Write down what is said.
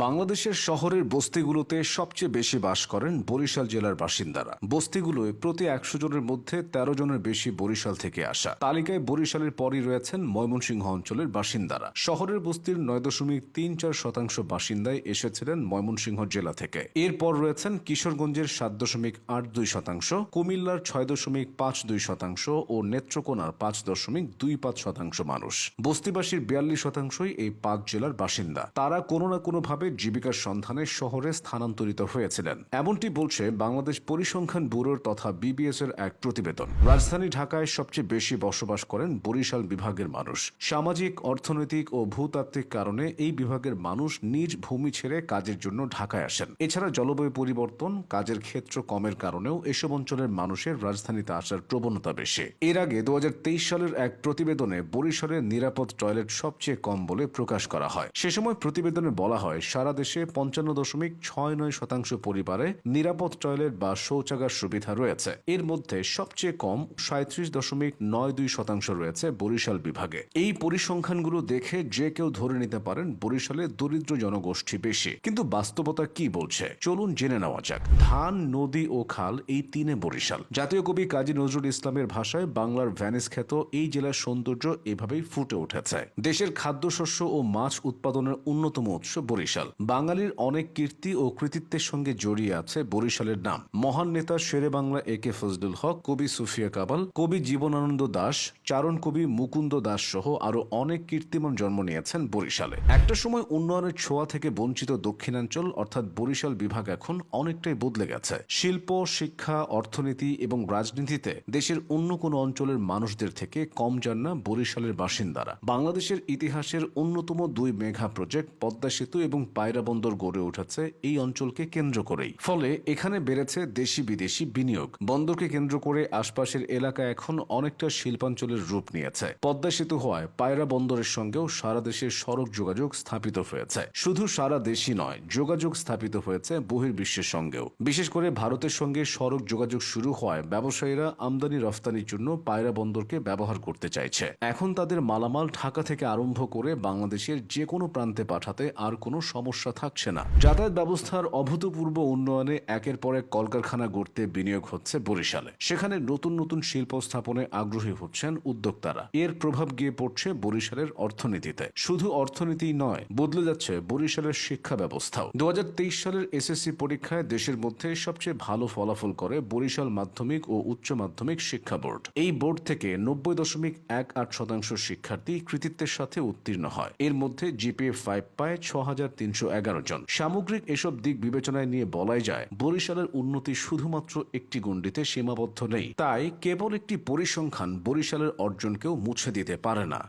বাংলাদেশের শহরের বস্তিগুলোতে সবচেয়ে বেশি বাস করেন বরিশাল জেলার বাসিন্দারা। বস্তিগুলোয় প্রতি ১০০ জনের মধ্যে ১৩ জনের বেশি বরিশাল থেকে আসা। তালিকায় বরিশালের পরই রয়েছেন ময়মনসিংহ অঞ্চলের বাসিন্দারা। শহরের বস্তির ৯.৩৪% বাসিন্দাই এসেছিলেন ময়মনসিংহ জেলা থেকে। এরপর রয়েছেন কিশোরগঞ্জের ৭.৮২%, কুমিল্লার ৬.৫২% ও নেত্রকোনার ৫.২৫% মানুষ। বস্তিবাসীর ৪২%ই এই ৫ জেলার বাসিন্দা। তারা কোনো না কোনোভাবে জীবিকার সন্ধানে শহরে স্থানান্তরিত হয়েছিলেন, এমনটি বলছে বাংলাদেশ পরিসংখ্যান ব্যুরোর তথা বিবিএস এর এক প্রতিবেদন। রাজধানী ঢাকায় সবচেয়ে বেশি বসবাস করেন বরিশাল বিভাগের মানুষ। সামাজিক, অর্থনৈতিক ও ভূতাত্ত্বিক কারণে এই বিভাগের মানুষ নিজ ভূমি ছেড়ে কাজের জন্য ঢাকায় আসেন। এছাড়া জলবায়ু পরিবর্তন, কাজের ক্ষেত্র কমের কারণেও এসব অঞ্চলের মানুষের রাজধানীতে আসার প্রবণতা বেশি। এর আগে ২০২৩ সালের এক প্রতিবেদনে বরিশালের নিরাপদ টয়লেট সবচেয়ে কম বলে প্রকাশ করা হয়। সে সময় প্রতিবেদনে বলা হয়, সারা দেশে ৫৫.৬৯% পরিবারে নিরাপদ টয়লেট বা শৌচাগার সুবিধা রয়েছে। এর মধ্যে সবচেয়ে কম ৩৭.৯২% রয়েছে বরিশাল বিভাগে। এই পরিসংখ্যানগুলো দেখে যে কেউ ধরে নিতে পারেন বরিশালে দরিদ্র জনগোষ্ঠী বেশি। কিন্তু বাস্তবতা কি বলছে চলুন জেনে নেওয়া যাক। ধান, নদী ও খাল, এই তিনে বরিশাল। জাতীয় কবি কাজী নজরুল ইসলামের ভাষায় বাংলার ভ্যানিস খ্যাত এই জেলার সৌন্দর্য এভাবেই ফুটে উঠেছে। দেশের খাদ্যশস্য ও মাছ উৎপাদনের অন্যতম উৎস বরিশাল। বাঙালির অনেক কীর্তি ও কৃতিত্বের সঙ্গে জড়িয়ে আছে বরিশালের নাম। মহান নেতা শেরে বাংলা একে ফজলুল হক, কবি সুফিয়া কামাল, কবি জীবনানন্দ দাশ, চারণ কবি মুকুন্দ দাস সহ আরো অনেক কীর্তিমান জন্ম নিয়েছেন বরিশালে। একটা সময় উন্নয়নের ছোঁয়া থেকে বঞ্চিত দক্ষিণাঞ্চল অর্থাৎ বরিশাল বিভাগ এখন অনেকটাই বদলে গেছে। শিল্প, শিক্ষা, অর্থনীতি এবং রাজনীতিতে দেশের অন্য কোনো অঞ্চলের মানুষদের থেকে কম যান না বরিশালের বাসিন্দারা। বাংলাদেশের ইতিহাসের অন্যতম ২ মেঘা প্রজেক্ট পদ্মা সেতু এবং পায়রা বন্দর গড়ে উঠেছে এই অঞ্চলকে কেন্দ্র করেই। ফলে এখানে বেড়েছে দেশি বিদেশি বিনিয়োগ। বন্দরকে কেন্দ্র করে আশপাশের এলাকা এখন অনেকটা শিল্পাঞ্চলের রূপ নিয়েছে। পদ্মা সেতু হওয়ায় পায়রা বন্দরের সঙ্গেও সারা দেশের সড়ক যোগাযোগ স্থাপিত হয়েছে। শুধু সারা দেশই নয়, যোগাযোগ স্থাপিত হয়েছে বহির্বিশ্বের সঙ্গেও। বিশেষ করে ভারতের সঙ্গে সড়ক যোগাযোগ শুরু হওয়ায় ব্যবসায়ীরা আমদানি রফতানির জন্য পায়রা বন্দরকে ব্যবহার করতে চাইছে। এখন তাদের মালামাল ঢাকা থেকে আরম্ভ করে বাংলাদেশের যে কোনো প্রান্তে পাঠাতে আর কোনো সমস্যা থাকছে না। যাতায়াত ব্যবস্থার অভূতপূর্ব উন্নয়নে একের পর এক কলকারখানা গড়তে বিনিয়োগ হচ্ছে বরিশালে। সেখানে নতুন নতুন শিল্প স্থাপনে আগ্রহী হচ্ছেন উদ্যোক্তারা। এর প্রভাব গিয়ে পড়ছে বরিশালের অর্থনীতিতে। শুধু অর্থনীতিই নয়, বদলে যাচ্ছে বরিশালের শিক্ষা ব্যবস্থাও। ২০২৩ সালের এসএসসি পরীক্ষায় দেশের মধ্যে সবচেয়ে ভালো ফলাফল করে বরিশাল মাধ্যমিক ও উচ্চ মাধ্যমিক শিক্ষা বোর্ড। এই বোর্ড থেকে ৯০.১৮% শিক্ষার্থী কৃতিত্বের সাথে উত্তীর্ণ হয়। এর মধ্যে জিপিএ 5 পায় ৬,৩১১ জন। সামগ্রিক এসব দিক বিবেচনায় নিয়ে বলাই যায়, বরিশালের উন্নতি শুধুমাত্র একটি গণ্ডিতে সীমাবদ্ধ নেই। তাই কেবল একটি পরিসংখ্যান বরিশালের অর্জনকেও মুছে দিতে পারে না।